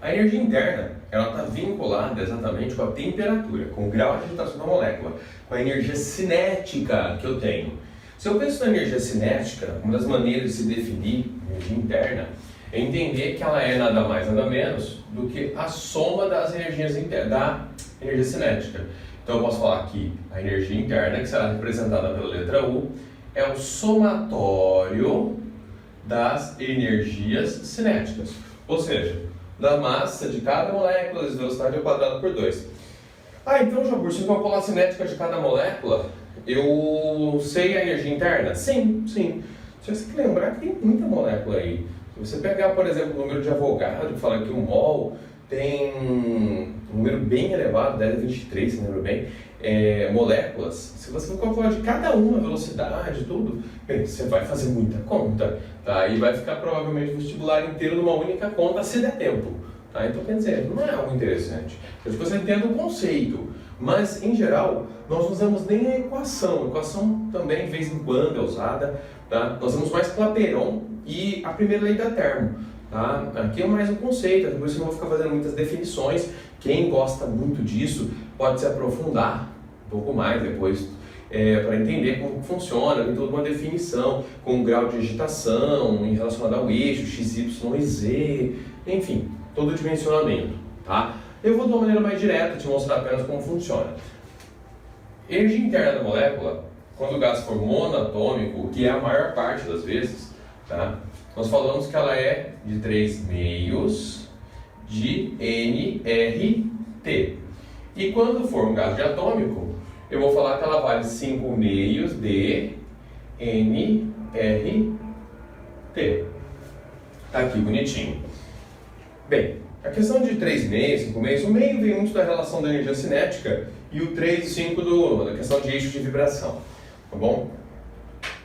A energia interna, ela está vinculada exatamente com a temperatura, com o grau de agitação da molécula, com a energia cinética que eu tenho. Se eu penso na energia cinética, uma das maneiras de se definir energia interna é entender que ela é nada mais, nada menos do que a soma das energias da energia cinética. Então eu posso falar que a energia interna, que será representada pela letra U, é o somatório das energias cinéticas, ou seja, da massa de cada molécula vezes velocidade ao quadrado por 2. Então, Jabur, se eu calcular a cinética de cada molécula, eu sei a energia interna? Sim. Só você tem que lembrar que tem muita molécula aí. Se você pegar, por exemplo, o número de Avogadro, que fala que o mol tem um número bem elevado, 10 a 23, se lembra bem, moléculas. Se você for calcular de cada uma a velocidade, tudo, bem, você vai fazer muita conta, tá? E vai ficar provavelmente o vestibular inteiro numa única conta se der tempo. Tá? Então, quer dizer, não é algo interessante. Então, você entenda o conceito, mas, em geral, nós não usamos nem a equação. A equação também, de vez em quando, é usada. Tá? Nós usamos mais Clapeyron e a primeira lei da termo. Tá? Aqui é mais um conceito, depois eu não vou ficar fazendo muitas definições. Quem gosta muito disso pode se aprofundar um pouco mais depois para entender como funciona. Tem toda uma definição com o grau de agitação em relação ao eixo, x, y e z, enfim, todo o dimensionamento. Tá? Eu vou de uma maneira mais direta te mostrar apenas como funciona. Energia interna da molécula, quando o gás for monatômico, que é a maior parte das vezes, tá? Nós falamos que ela é de 3 meios de nRT. E quando for um gás diatômico, eu vou falar que ela vale 5 meios de nRT. Tá aqui bonitinho. Bem, a questão de 3 meios, 5 meios, o meio vem muito da relação da energia cinética e o 3 e 5 da questão de eixo de vibração. Tá bom?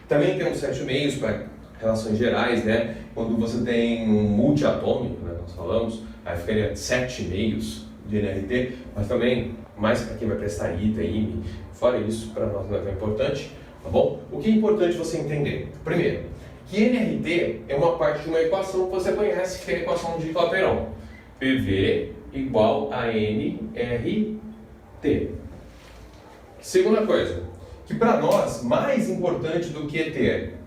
Também temos 7 meios para relações gerais, né? Quando você tem um multiatômico, né, nós falamos, aí ficaria 7 meios de nRT, mas também, mais para quem vai prestar ITA, IME, fora isso, para nós não é tão importante, tá bom? O que é importante você entender? Primeiro, que nRT é uma parte de uma equação que você conhece, que é a equação de Clapeyron. PV igual a nRT. Segunda coisa, que para nós, mais importante do que ter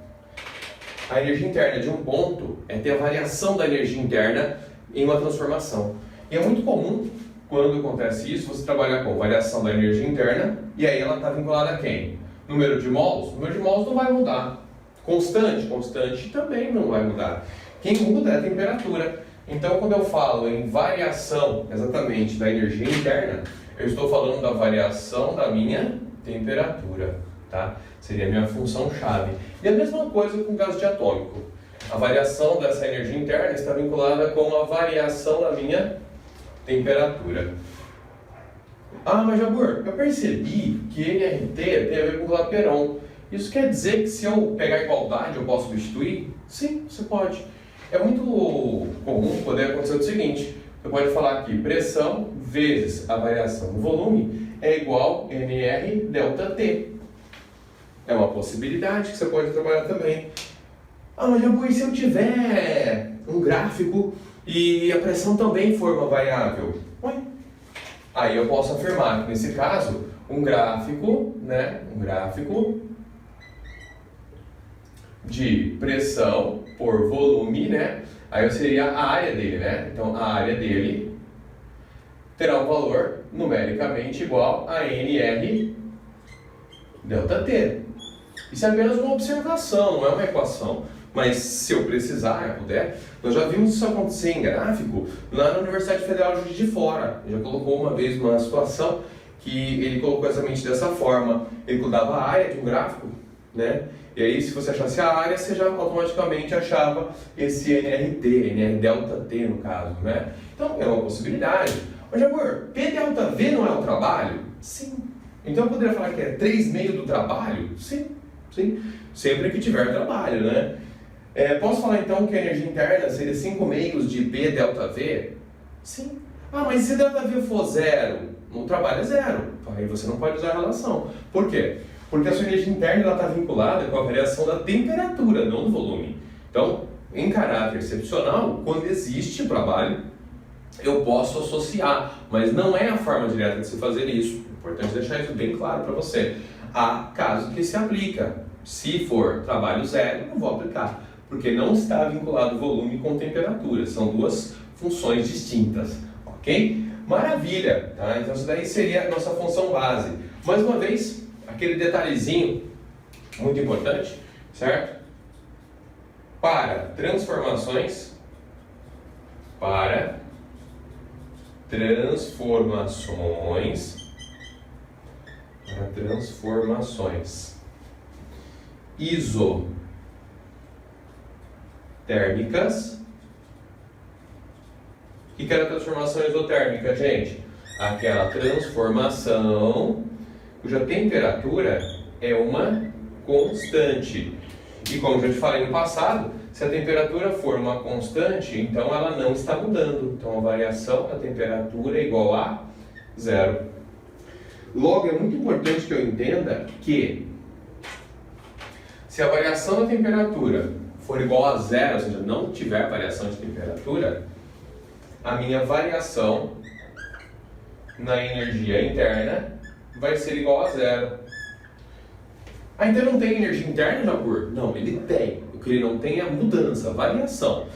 a energia interna de um ponto é ter a variação da energia interna em uma transformação. E é muito comum, quando acontece isso, você trabalhar com variação da energia interna e aí ela está vinculada a quem? Número de mols? O número de mols não vai mudar. Constante também não vai mudar. Quem muda é a temperatura. Então, quando eu falo em variação exatamente da energia interna, eu estou falando da variação da minha temperatura. Tá? Seria a minha função chave. E a mesma coisa com o gás diatômico. A variação dessa energia interna está vinculada com a variação da minha temperatura. Mas Jabur, eu percebi que nRT tem a ver com Clapeyron. Isso quer dizer que se eu pegar igualdade eu posso substituir? Sim, você pode. É muito comum poder acontecer o seguinte. Você pode falar que pressão vezes a variação do volume é igual a nR delta T. É uma possibilidade que você pode trabalhar também. Mas Jabur, se eu tiver um gráfico e a pressão também for uma variável? Aí eu posso afirmar que, nesse caso, um gráfico de pressão por volume, né? Aí seria a área dele, né? Então, a área dele terá um valor numericamente igual a nR delta T. Isso é apenas uma observação, não é uma equação. Mas se eu precisar, eu puder, nós já vimos isso acontecer em gráfico lá na Universidade Federal de Juiz de Fora. Já colocou uma vez uma situação que ele colocou exatamente dessa forma. Ele dava a área de um gráfico, né? E aí, se você achasse a área, você já automaticamente achava esse nRT, nR delta T no caso, né? Então, é uma possibilidade. Mas, Jabur, P delta V não é o trabalho? Sim. Então, eu poderia falar que é 3 meios do trabalho? Sim. Sempre que tiver trabalho, né? Posso falar então que a energia interna seria 5 meios de P delta V? Sim. Mas se delta V for zero, o trabalho é zero. Aí você não pode usar a relação. Por quê? Porque a sua energia interna está vinculada com a variação da temperatura, não do volume. Então, em caráter excepcional, quando existe o trabalho, eu posso associar, mas não é a forma direta de se fazer isso. É importante deixar isso bem claro para você. Há casos que se aplica. Se for trabalho zero, eu vou aplicar, porque não está vinculado volume com temperatura. São duas funções distintas, ok? Maravilha! Tá? Então isso daí seria a nossa função base. Mais uma vez, aquele detalhezinho muito importante, certo? Para transformações, isotérmicas. O que era a transformação isotérmica, gente? Aquela transformação cuja temperatura é uma constante. E como já te falei no passado, se a temperatura for uma constante, então ela não está mudando. Então a variação da temperatura é igual a zero. Logo, é muito importante que eu entenda que se a variação da temperatura for igual a zero, ou seja, não tiver variação de temperatura, a minha variação na energia interna vai ser igual a zero. Ah, então não tem energia interna, Japur? Não, ele tem. O que ele não tem é a mudança, a variação.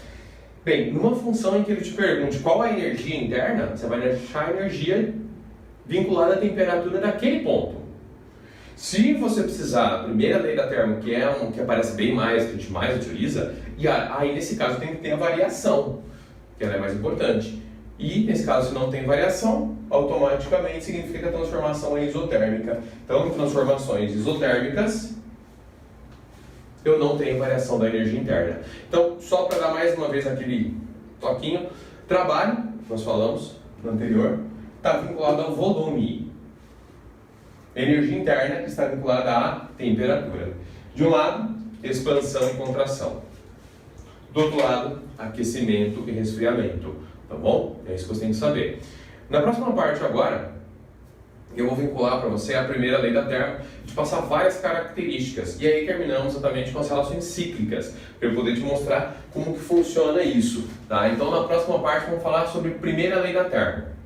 Bem, numa função em que ele te pergunte qual é a energia interna, você vai deixar a energia vinculada à temperatura daquele ponto. Se você precisar, a primeira lei da termo, que é que aparece bem mais, que a gente mais utiliza, e aí nesse caso tem que ter a variação, que ela é mais importante. E nesse caso, se não tem variação, automaticamente significa que a transformação é isotérmica. Então, em transformações isotérmicas, eu não tenho variação da energia interna. Então, só para dar mais uma vez aquele toquinho, trabalho, nós falamos no anterior, está vinculado ao volume. Energia interna está vinculada à temperatura. De um lado, expansão e contração. Do outro lado, aquecimento e resfriamento. Tá bom? É isso que você tem que saber. Na próxima parte agora, eu vou vincular para você a primeira lei da termo e te passar várias características. E aí terminamos exatamente com as relações cíclicas, para eu poder te mostrar como que funciona isso. Tá? Então na próxima parte vamos falar sobre a primeira lei da termo.